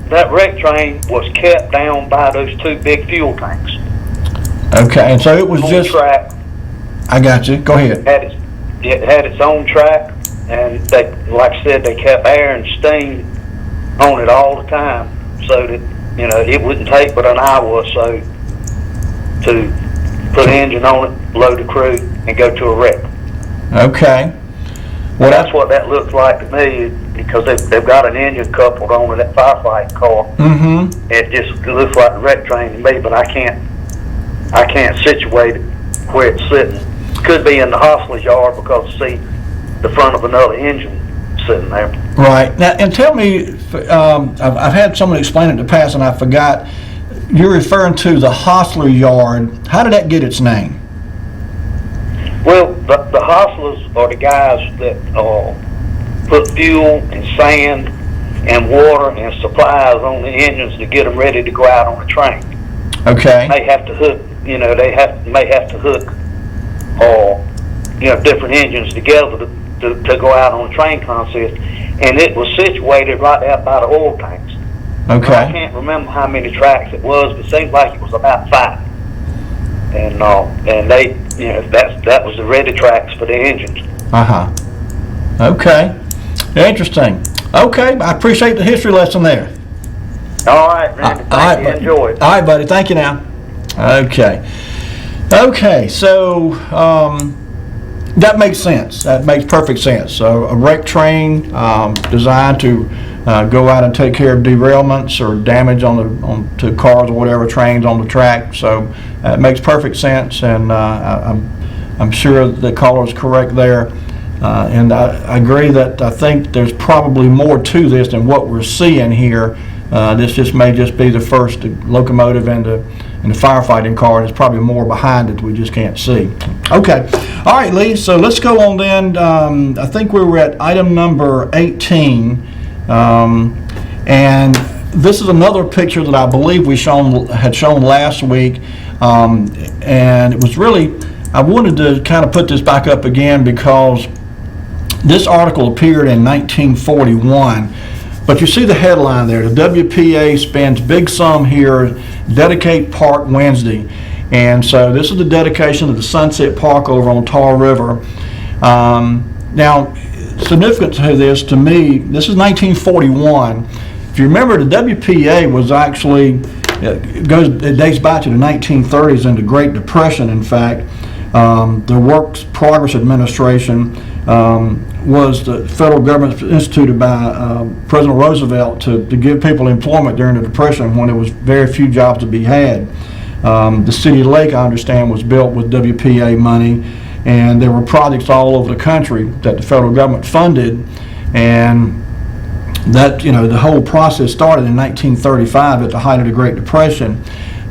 That wreck train was kept down by those two big fuel tanks. Okay, and so it was just track. I got you. Go ahead. It had its own track, and they, like I said, they kept air and steam on it all the time, so that it wouldn't take but an hour or so to put an engine on it, load the crew, and go to a wreck. Okay. Well, that's what that looks like to me, because they've got an engine coupled onto that firefighting car. Mm-hmm. It just looks like a wreck train to me, but I can't situate it where it's sitting. Could be in the hostler's yard, because see the front of another engine sitting there. Right. Now, and tell me, I've had someone explain it in the past, and I forgot. You're referring to the hostler yard. How did that get its name? Well, the hostlers are the guys that put fuel and sand and water and supplies on the engines to get them ready to go out on the train. Okay. They have to hook, may have to hook, different engines together to go out on a train consist. And it was situated right out by the oil tanks. Okay. I can't remember how many tracks it was, but it seems like it was about 5. And they, that was the ready tracks for the engines. Okay. Interesting. Okay, I appreciate the history lesson there. All right, Randy. Thank you. Enjoy it. All right, buddy. Thank you now. Okay. Okay, so that makes sense. That makes perfect sense. So a wreck train designed to go out and take care of derailments or damage to cars or whatever, trains on the track. So it makes perfect sense, and I'm sure the caller is correct there. And I agree that I think there's probably more to this than what we're seeing here. This just may just be the first locomotive and the firefighting car, and there's probably more behind it we just can't see. Okay. All right, Lee, so let's go on then. I think we were at item number 18. And this is another picture that I believe we had shown last week. And it was really, I wanted to kind of put this back up again because this article appeared in 1941. But you see the headline there, the WPA spends big sum here, dedicate park Wednesday. And so this is the dedication of the Sunset Park over on Tar River. Now, significant to this, to me, this is 1941. If you remember, the WPA was actually, it dates back to the 1930s and the Great Depression, in fact. The Works Progress Administration was the federal government instituted by President Roosevelt to give people employment during the Depression when there was very few jobs to be had. The city of Lake, I understand, was built with WPA money, and there were projects all over the country that the federal government funded, and that, the whole process started in 1935 at the height of the Great Depression.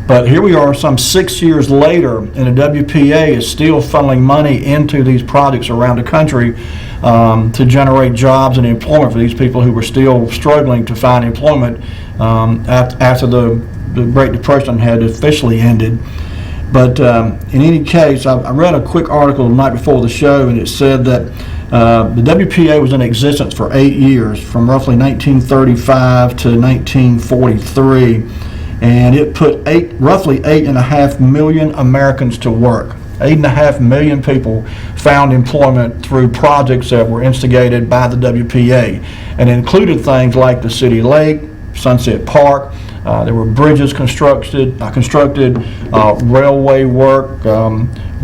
But here we are some 6 years later, and the WPA is still funneling money into these projects around the country to generate jobs and employment for these people who were still struggling to find employment after the Great Depression had officially ended. But in any case, I read a quick article the night before the show, and it said that the WPA was in existence for 8 years, from roughly 1935 to 1943, and it put roughly 8.5 million Americans to work. 8.5 million people found employment through projects that were instigated by the WPA, and included things like the City Lake, Sunset Park. There were bridges constructed, railway work,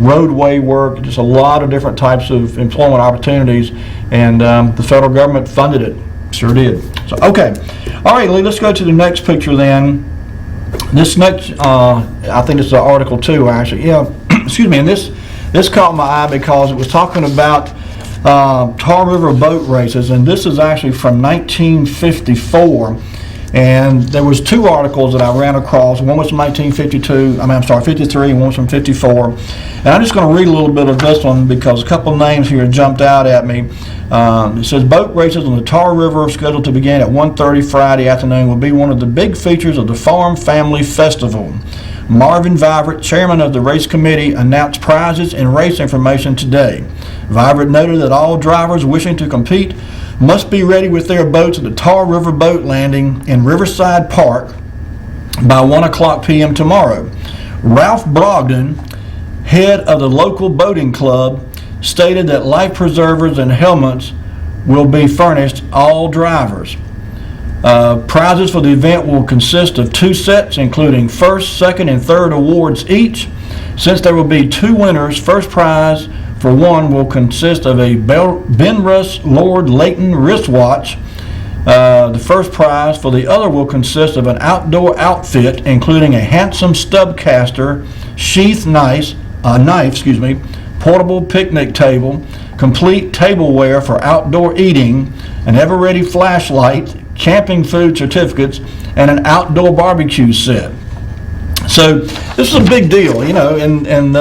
roadway work, just a lot of different types of employment opportunities, and the federal government funded it. Sure did. So, okay. All right, Lee, let's go to the next picture then. This next, I think this is Article 2, actually. Yeah, excuse me, and this caught my eye because it was talking about Tar River boat races, and this is actually from 1954. And there was 2 articles that I ran across. One was from 53, and one was from 54. And I'm just going to read a little bit of this one because a couple names here jumped out at me. It says, boat races on the Tar River scheduled to begin at 1:30 Friday afternoon will be one of the big features of the Farm Family Festival. Marvin Vivert, chairman of the race committee, announced prizes and race information today. Vivert noted that all drivers wishing to compete must be ready with their boats at the Tar River Boat Landing in Riverside Park by 1:00 p.m. tomorrow. Ralph Brogdon, head of the local boating club, stated that life preservers and helmets will be furnished all drivers. Prizes for the event will consist of 2 sets, including first, second, and third awards each. Since there will be 2 winners, first prize for one will consist of a Benrus Lord Leighton wristwatch. The first prize for the other will consist of an outdoor outfit, including a handsome stub caster, sheath knife, portable picnic table, complete tableware for outdoor eating, an ever-ready flashlight, camping food certificates, and an outdoor barbecue set. So this is a big deal, and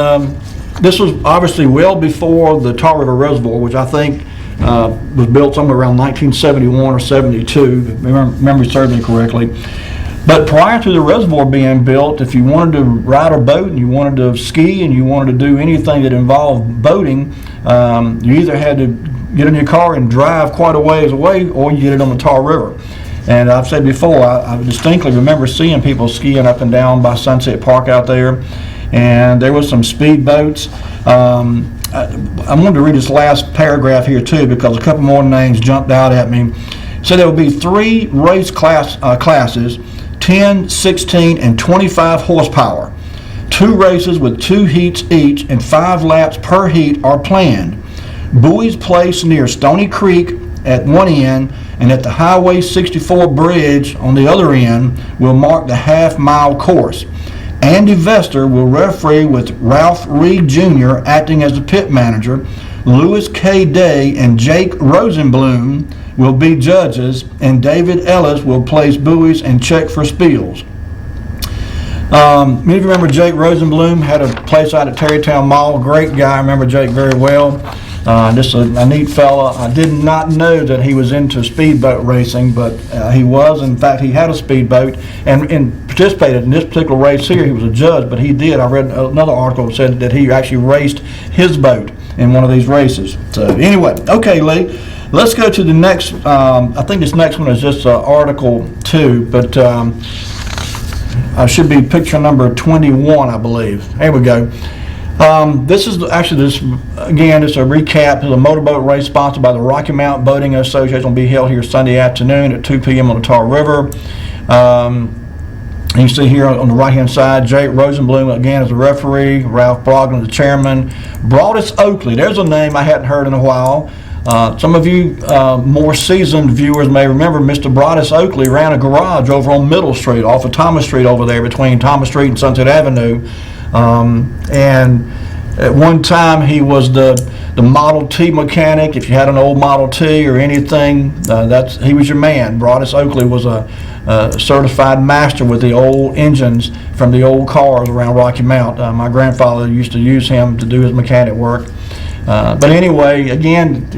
this was obviously well before the Tar River Reservoir, which I think was built somewhere around 1971 or 72, if memory serves me correctly. But prior to the reservoir being built, if you wanted to ride a boat and you wanted to ski and you wanted to do anything that involved boating, you either had to get in your car and drive quite a ways away, or you get it on the Tar River. And I've said before, I distinctly remember seeing people skiing up and down by Sunset Park out there. And there was some speed boats. I wanted to read this last paragraph here too because a couple more names jumped out at me. So there will be 3 race classes, 10, 16, and 25 horsepower. 2 races with 2 heats each and 5 laps per heat are planned. Buoys placed near Stony Creek at one end and at the Highway 64 bridge on the other end will mark the half-mile course. Andy Vester will referee with Ralph Reed Jr. acting as the pit manager. Louis K. Day and Jake Rosenblum will be judges, and David Ellis will place buoys and check for spills. Many of you remember Jake Rosenblum, had a place out at Tarrytown Mall. Great guy, I remember Jake very well. Just a neat fella. I did not know that he was into speedboat racing, but he was. In fact, he had a speedboat and participated in this particular race here. He was a judge, but he did. I read another article that said that he actually raced his boat in one of these races. So anyway, okay, Lee, let's go to the next. I think this next one is just Article 2, but should be picture number 21, I believe. There we go. This is actually, it's a recap of the motorboat race sponsored by the Rocky Mountain Boating Association. Will be held here Sunday afternoon at 2 p.m. on the Tar River. You see here on the right-hand side, Jake Rosenblum again as the referee, Ralph Brogdon the chairman. Broadus Oakley, there's a name I hadn't heard in a while. Some of you more seasoned viewers may remember Mr. Broadus Oakley ran a garage over on Middle Street, off of Thomas Street over there between Thomas Street and Sunset Avenue. And at one time he was the Model T mechanic. If you had an old Model T or anything, he was your man. Broadus Oakley was a certified master with the old engines from the old cars around Rocky Mount. My grandfather used to use him to do his mechanic work. But anyway, again,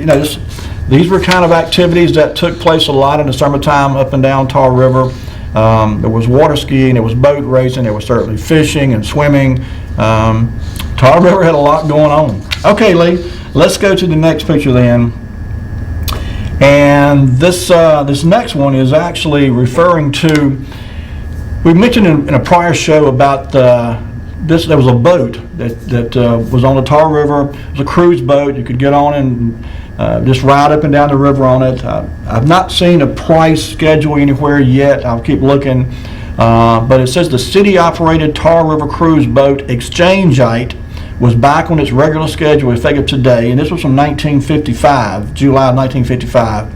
these were kind of activities that took place a lot in the summertime up and down Tar River. There was water skiing, there was boat racing, there was certainly fishing and swimming. Tar River had a lot going on. Okay, Lee, let's go to the next picture then. And this next one is actually referring to, we mentioned in a prior show about this. There was a boat that was on the Tar River. It was a cruise boat. You could get on and just ride up and down the river on it. I've not seen a price schedule anywhere yet. I'll keep looking. But it says the city-operated Tar River cruise boat Exchangeite was back on its regular schedule effective today, and this was from 1955, July of 1955.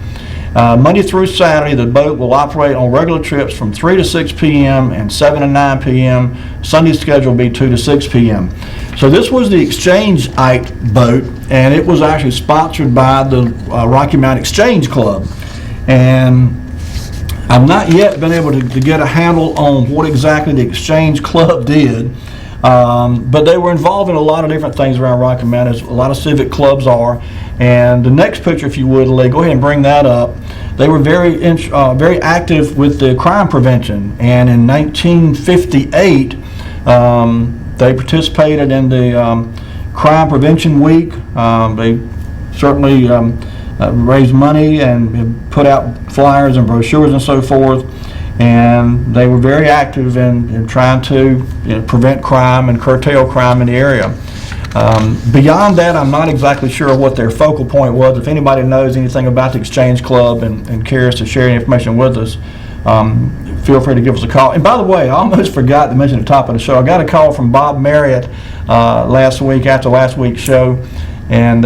Monday through Saturday, the boat will operate on regular trips from 3 to 6 p.m. and 7 to 9 p.m. Sunday's schedule will be 2 to 6 p.m. So this was the Exchangeite boat, and it was actually sponsored by the Rocky Mountain Exchange Club. And I've not yet been able to get a handle on what exactly the Exchange Club did. But they were involved in a lot of different things around Rocky Mountain, as a lot of civic clubs are. And the next picture, if you would, Lee, go ahead and bring that up. They were very active with the crime prevention. And in 1958, they participated in the Crime Prevention Week. They certainly raised money and put out flyers and brochures and so forth. And they were very active in trying to prevent crime and curtail crime in the area. Beyond that, I'm not exactly sure what their focal point was. If anybody knows anything about the Exchange Club and cares to share any information with us, feel free to give us a call. And by the way, I almost forgot to mention at the top of the show, I got a call from Bob Marriott last week after last week's show, and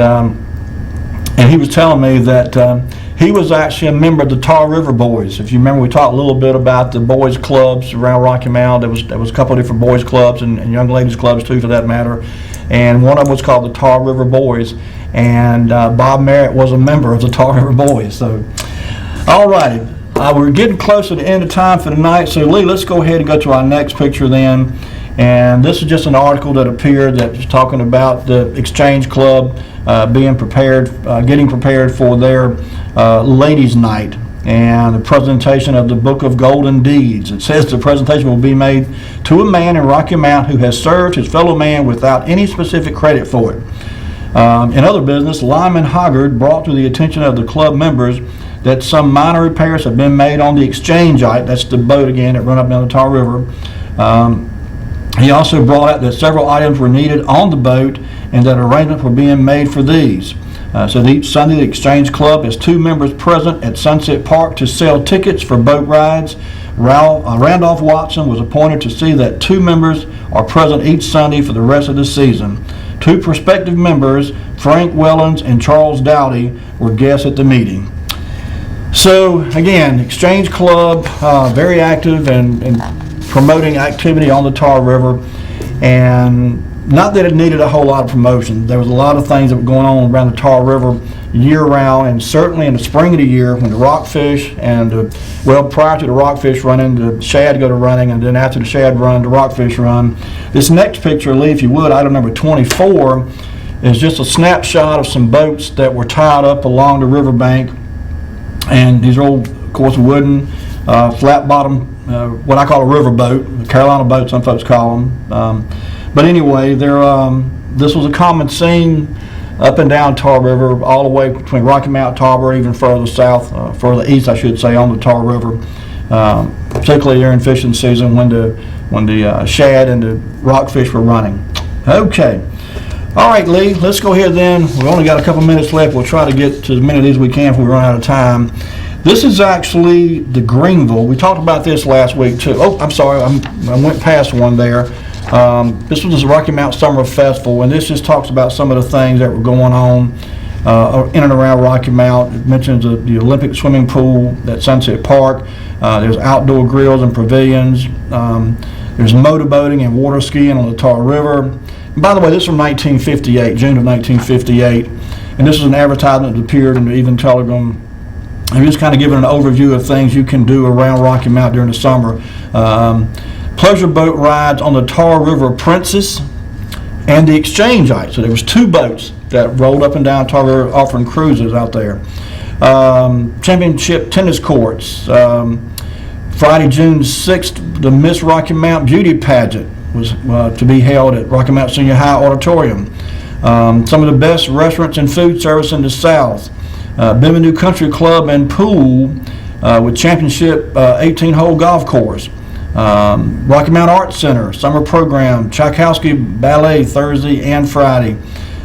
he was telling me that he was actually a member of the Tar River Boys. If you remember, we talked a little bit about the boys clubs around Rocky Mountain. There was a couple of different boys clubs and young ladies clubs too, for that matter. And one of them was called the Tar River Boys. And Bob Marriott was a member of the Tar River Boys. So, all righty. We're getting close to the end of time for tonight. So, Lee, let's go ahead and go to our next picture then. And this is just an article that appeared that was talking about the Exchange Club getting prepared for their Ladies' Night and the presentation of the Book of Golden Deeds. It says the presentation will be made to a man in Rocky Mount who has served his fellow man without any specific credit for it. In other business, Lyman Hoggard brought to the attention of the club members that some minor repairs have been made on the Exchangeite, that's the boat again that run up down the Tar River. He also brought out that several items were needed on the boat and that arrangements were being made for these. So each Sunday, the Exchange Club has 2 members present at Sunset Park to sell tickets for boat rides. Randolph Watson was appointed to see that 2 members are present each Sunday for the rest of the season. 2 prospective members, Frank Wellens and Charles Dowdy, were guests at the meeting. So again, Exchange Club, very active and promoting activity on the Tar River, and not that it needed a whole lot of promotion. There was a lot of things that were going on around the Tar River year-round, and certainly in the spring of the year when the rockfish and, prior to the rockfish running, the shad go to running, and then after the shad run, the rockfish run. This next picture, Lee, if you would, item number 24, is just a snapshot of some boats that were tied up along the riverbank. And these are old, of course, wooden, flat-bottom, what I call a river boat, a Carolina boat, some folks call them. But anyway, this was a common scene up and down Tar River, all the way between Rocky Mount, Tarboro, even further south, further east, I should say, on the Tar River, particularly during fishing season when the shad and the rockfish were running. Okay. All right, Lee, let's go ahead then. We've only got a couple minutes left. We'll try to get to as many of these as we can if we run out of time. This is actually the Greenville. We talked about this last week, too. Oh, I'm sorry. I went past one there. This was the Rocky Mount Summer Festival, and this just talks about some of the things that were going on in and around Rocky Mount. It mentions the Olympic swimming pool at Sunset Park. There's outdoor grills and pavilions. There's motorboating and water skiing on the Tar River. And by the way, this is from 1958, June of 1958, and this is an advertisement that appeared in the Evening Telegram. I'm just kind of giving an overview of things you can do around Rocky Mount during the summer. Pleasure boat rides on the Tar River Princess and the Exchangeite. So there was 2 boats that rolled up and down Tar River offering cruises out there. Championship tennis courts. Friday, June 6th, the Miss Rocky Mount Beauty Pageant. was to be held at Rocky Mount Senior High Auditorium. Some of the best restaurants and food service in the South. Bienvenue Country Club and Pool with championship 18-hole golf course. Rocky Mount Arts Center, summer program, Tchaikovsky Ballet Thursday and Friday.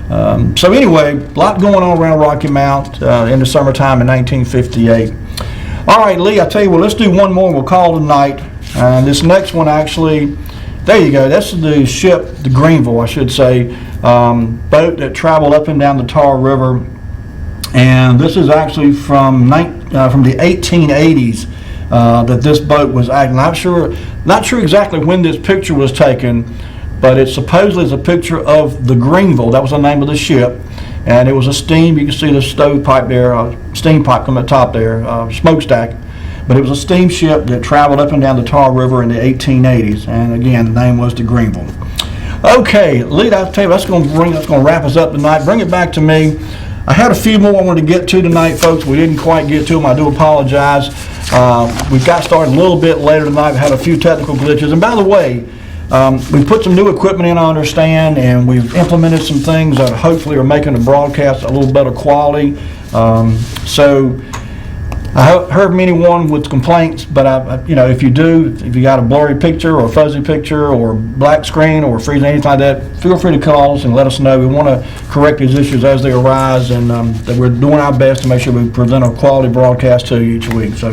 So anyway, a lot going on around Rocky Mount in the summertime in 1958. All right, Lee, I tell you what, let's do one more and we'll call it a night. This next one actually, there you go, that's the ship, the Greenville, I should say, boat that traveled up and down the Tar River. And this is actually from the 1880s that this boat was acting. Not sure exactly when this picture was taken, but it supposedly is a picture of the Greenville. That was the name of the ship, and it was a steam. You can see the stovepipe there, steam pipe from the top there, smokestack. But it was a steamship that traveled up and down the Tar River in the 1880s, and again, the name was the Greenville. Okay, Lee, I'll tell you, that's going to wrap us up tonight. Bring it back to me. I had a few more I wanted to get to tonight, folks. We didn't quite get to them. I do apologize. We got started a little bit later tonight. We had a few technical glitches. And by the way, we put some new equipment in, I understand, and we've implemented some things that hopefully are making the broadcast a little better quality. So I heard anyone with complaints, but if you got a blurry picture or a fuzzy picture or black screen or freezing, anything like that, feel free to call us and let us know. We want to correct these issues as they arise, and that we're doing our best to make sure we present a quality broadcast to you each week. So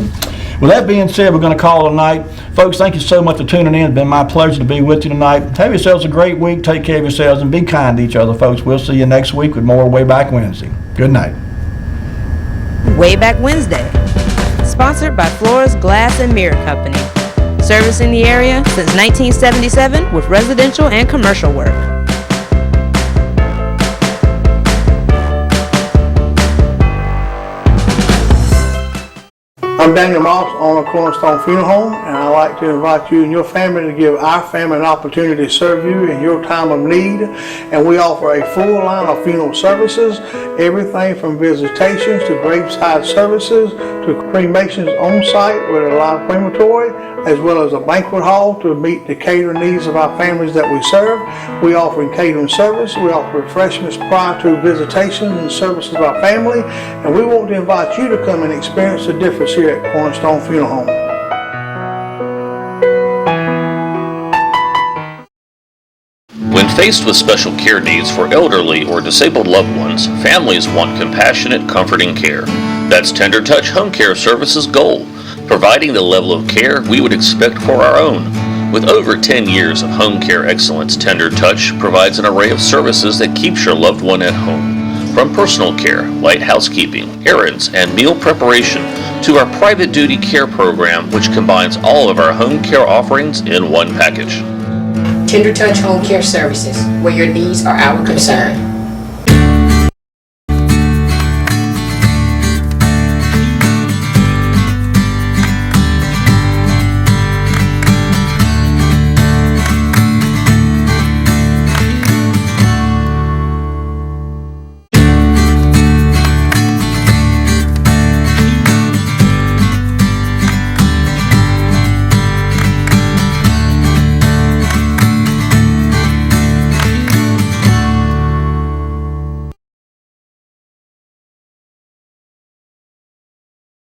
with that being said, we're going to call it a night. Folks, thank you so much for tuning in. It's been my pleasure to be with you tonight. Have yourselves a great week. Take care of yourselves and be kind to each other, folks. We'll see you next week with more Wayback Wednesday. Good night. Wayback Wednesday, sponsored by Flores Glass and Mirror Company, servicing the area since 1977 with residential and commercial work. I'm Daniel Moss, owner of Cornerstone Funeral Home, and I'd like to invite you and your family to give our family an opportunity to serve you in your time of need. And we offer a full line of funeral services, everything from visitations to graveside services to cremations on site with a live crematory, as well as a banquet hall to meet the catering needs of our families that we serve. We offer catering service, we offer refreshments prior to visitations and services of our family, and we want to invite you to come and experience the difference here at Cornerstone Funeral Home. When faced with special care needs for elderly or disabled loved ones, families want compassionate, comforting care. That's Tender Touch Home Care Services' goal, providing the level of care we would expect for our own. With over 10 years of home care excellence, Tender Touch provides an array of services that keeps your loved one at home. From personal care, light housekeeping, errands, and meal preparation, to our private duty care program, which combines all of our home care offerings in one package. Tender Touch Home Care Services, where your needs are our concern.